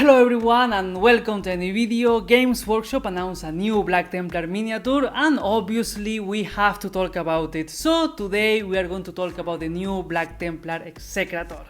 Hello everyone and welcome to a new video. Games Workshop announced a new Black Templar miniature and obviously we have to talk about it. So today we are going to talk about the new Black Templar Execrator.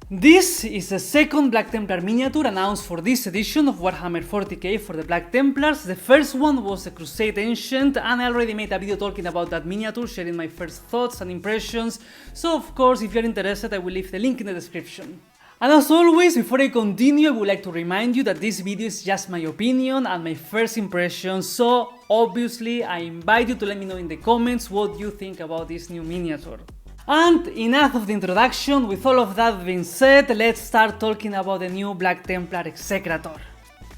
This is the second Black Templar miniature announced for this edition of Warhammer 40k for the Black Templars. The first one was the Crusade Ancient and I already made a video talking about that miniature, sharing my first thoughts and impressions. So of course if you're interested I will leave the link in the description. And as always, before I continue, I would like to remind you that this video is just my opinion and my first impressions, so obviously I invite you to let me know in the comments what you think about this new miniature. And enough of the introduction, with all of that being said, let's start talking about the new Black Templar Execrator.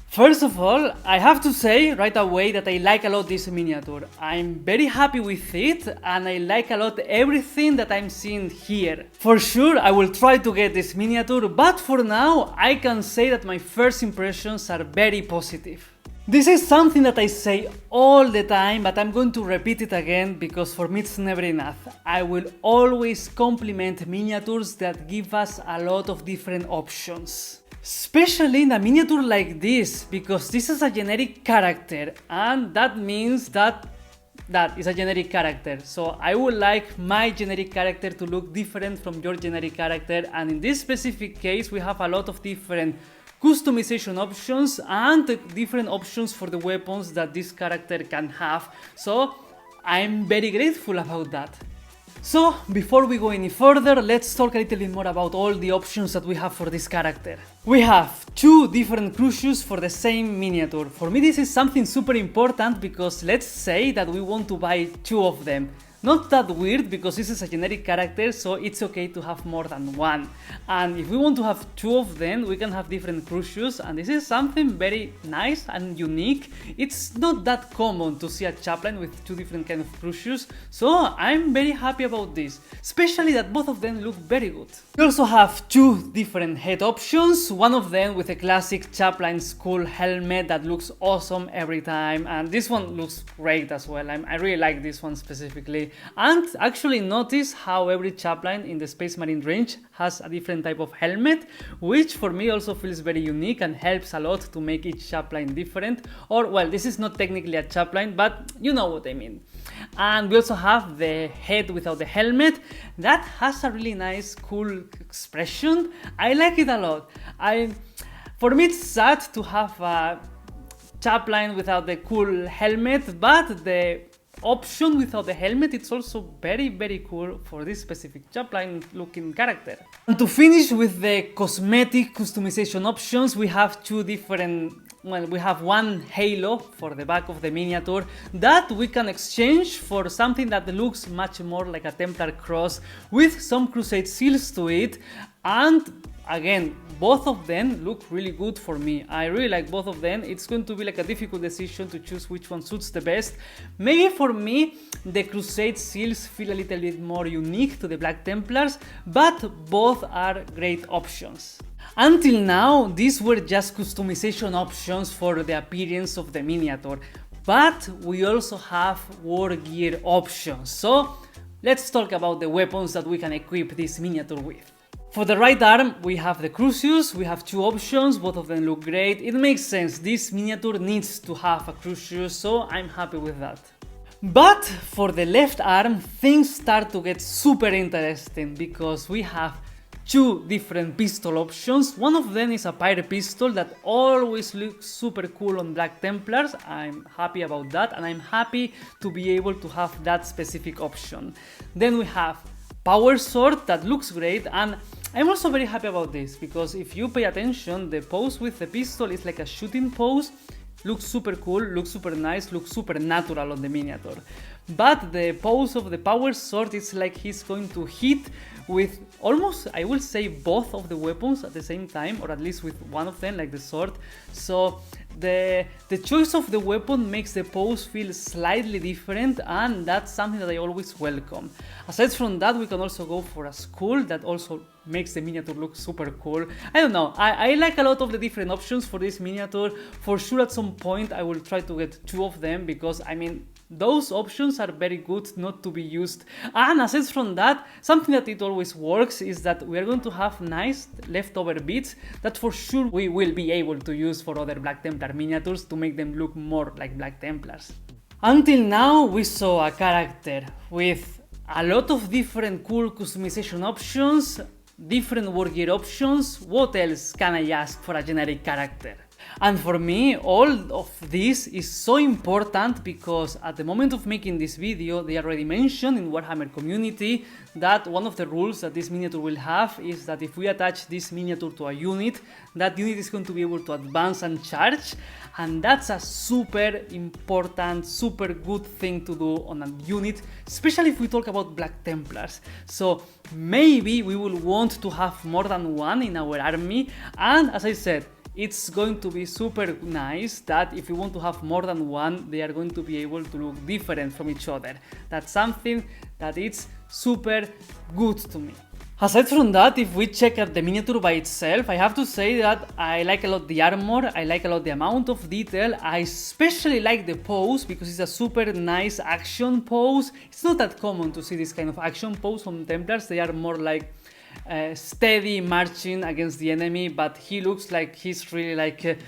First of all, I have to say right away that I like a lot this miniature. I'm very happy with it and I like a lot everything that I'm seeing here. For sure I will try to get this miniature, but for now I can say that my first impressions are very positive. This is something that I say all the time, but I'm going to repeat it again because for me it's never enough. I will always compliment miniatures that give us a lot of different options. Especially in a miniature like this, because this is a generic character and that means that is a generic character. So I would like my generic character to look different from your generic character, and in this specific case we have a lot of different customization options and different options for the weapons that this character can have. So I'm very grateful about that. So, before we go any further, let's talk a little bit more about all the options that we have for this character. We have two different crucius for the same miniature. For me this is something super important because let's say that we want to buy two of them. Not that weird because this is a generic character, so it's okay to have more than one. And if we want to have two of them, we can have different crucius, and this is something very nice and unique. It's not that common to see a chaplain with two different kind of crucius, so I'm very happy about this. Especially that both of them look very good. We also have two different head options, one of them with a classic chaplain skull helmet that looks awesome every time, and this one looks great as well. I really like this one specifically. And actually notice how every chaplain in the Space Marine range has a different type of helmet, which for me also feels very unique and helps a lot to make each chaplain different. Or, well, this is not technically a chaplain, but you know what I mean. And we also have the head without the helmet. That has a really nice, cool expression. I like it a lot. For me it's sad to have a chaplain without the cool helmet, but the option without the helmet, it's also very cool for this specific chaplain looking character. And to finish with the cosmetic customization options, we have two different, well, we have one halo for the back of the miniature that we can exchange for something that looks much more like a Templar cross with some Crusade seals to it, and again, both of them look really good for me. I really like both of them. It's going to be like a difficult decision to choose which one suits the best. Maybe for me, the Crusade seals feel a little bit more unique to the Black Templars, but both are great options. Until now, these were just customization options for the appearance of the miniature, but we also have war gear options. So let's talk about the weapons that we can equip this miniature with. For the right arm, we have the crucius. We have two options, both of them look great. It makes sense, this miniature needs to have a crucius, so I'm happy with that. But for the left arm, things start to get super interesting because we have two different pistol options. One of them is a pyre pistol that always looks super cool on Black Templars. I'm happy about that, and I'm happy to be able to have that specific option. Then we have power sword that looks great, and I'm also very happy about this because if you pay attention, the pose with the pistol is like a shooting pose. Looks super cool, looks super nice, looks super natural on the miniature. But the pose of the power sword is like he's going to hit with almost, I will say, both of the weapons at the same time, or at least with one of them, like the sword. So the choice of the weapon makes the pose feel slightly different, and that's something that I always welcome. Aside from that, we can also go for a skull that also makes the miniature look super cool. I don't know, I like a lot of the different options for this miniature. For sure at some point I will try to get two of them because I mean those options are very good not to be used. And aside from that, something that it always works is that we are going to have nice leftover bits that for sure we will be able to use for other Black Templar miniatures to make them look more like Black Templars. Until now we saw a character with a lot of different cool customization options, different war gear options. What else can I ask for a generic character? And for me, all of this is so important because at the moment of making this video, they already mentioned in Warhammer community that one of the rules that this miniature will have is that if we attach this miniature to a unit, that unit is going to be able to advance and charge, and that's a super important, super good thing to do on a unit, especially if we talk about Black Templars. So maybe we will want to have more than one in our army, and as I said, it's going to be super nice that if you want to have more than one, they are going to be able to look different from each other. That's something that is super good to me. Aside from that, if we check out the miniature by itself, I have to say that I like a lot the armor, I like a lot the amount of detail, I especially like the pose because it's a super nice action pose. It's not that common to see this kind of action pose from Templars, they are more like steady marching against the enemy, but he looks like he's really like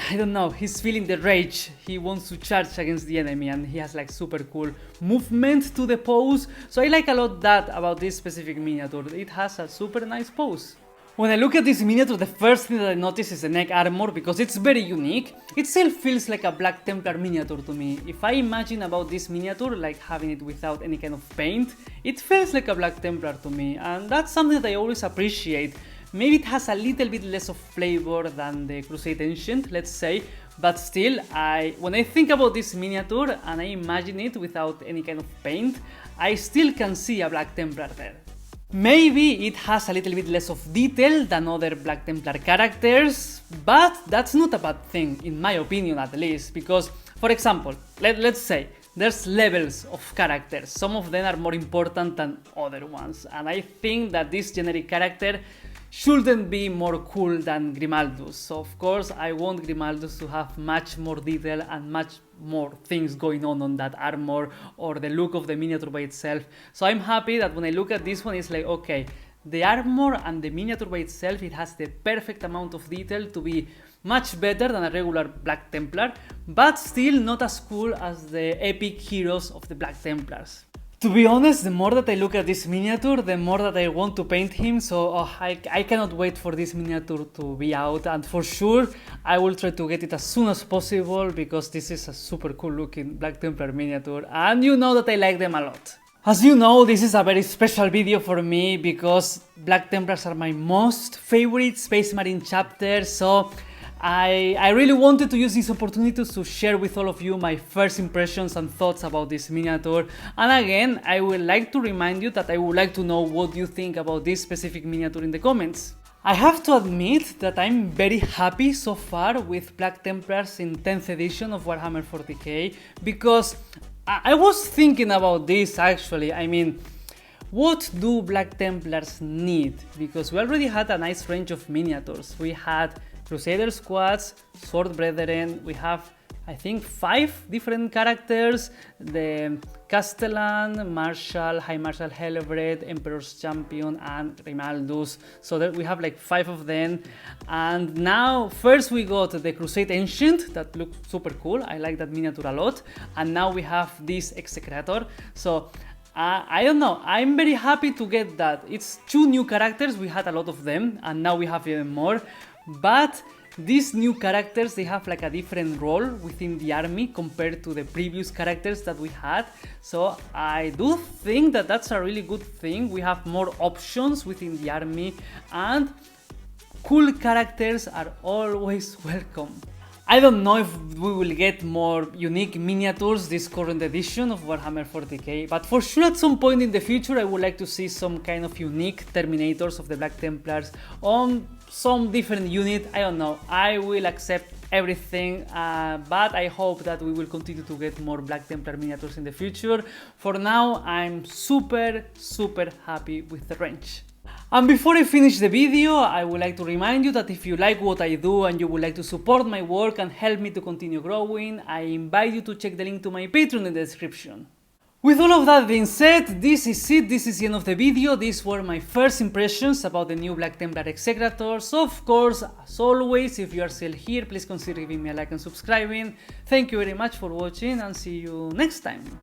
I don't know, he's feeling the rage, he wants to charge against the enemy, and he has like super cool movement to the pose. So I like a lot that about this specific miniature, it has a super nice pose. When I look at this miniature, the first thing that I notice is the neck armor because it's very unique. It still feels like a Black Templar miniature to me. If I imagine about this miniature, like having it without any kind of paint, it feels like a Black Templar to me, and that's something that I always appreciate. Maybe it has a little bit less of flavor than the Crusade Ancient, let's say, but still, when I think about this miniature and I imagine it without any kind of paint, I still can see a Black Templar there. Maybe it has a little bit less of detail than other Black Templar characters, but that's not a bad thing, in my opinion at least, because, for example, let's say there's levels of characters, some of them are more important than other ones, and I think that this generic character shouldn't be more cool than Grimaldus. So of course I want Grimaldus to have much more detail and much more things going on that armor or the look of the miniature by itself. So I'm happy that when I look at this one, it's like, okay, the armor and the miniature by itself, it has the perfect amount of detail to be much better than a regular Black Templar, but still not as cool as the epic heroes of the Black Templars. To be honest, the more that I look at this miniature, the more that I want to paint him, so I cannot wait for this miniature to be out, and for sure I will try to get it as soon as possible because this is a super cool looking Black Templar miniature, and you know that I like them a lot. As you know, this is a very special video for me because Black Templars are my most favorite Space Marine chapter, so I really wanted to use this opportunity to share with all of you my first impressions and thoughts about this miniature. And again, I would like to remind you that I would like to know what you think about this specific miniature in the comments. I have to admit that I'm very happy so far with Black Templars in 10th edition of Warhammer 40k because I was thinking about this actually. I mean, what do Black Templars need? Because we already had a nice range of miniatures. We had Crusader squads, Sword Brethren, we have I think 5 different characters, the Castellan, Marshal, High Marshal Hellebred, Emperor's Champion and Grimaldus, so that we have like 5 of them. And now first we got the Crusade Ancient, that looks super cool, I like that miniature a lot, and now we have this Execrator, so I don't know, I'm very happy to get that. It's 2 new characters, we had a lot of them and now we have even more. But these new characters, they have like a different role within the army compared to the previous characters that we had. So I do think that that's a really good thing. We have more options within the army and cool characters are always welcome. I don't know if we will get more unique miniatures this current edition of Warhammer 40k, but for sure at some point in the future I would like to see some kind of unique Terminators of the Black Templars on some different unit. I don't know, I will accept everything, but I hope that we will continue to get more Black Templar miniatures in the future. For now, I'm super happy with the range. And before I finish the video, I would like to remind you that if you like what I do and you would like to support my work and help me to continue growing, I invite you to check the link to my Patreon in the description. With all of that being said, this is it, this is the end of the video. These were my first impressions about the new Black Templar Execrator. So of course, as always, if you are still here, please consider giving me a like and subscribing. Thank you very much for watching and see you next time.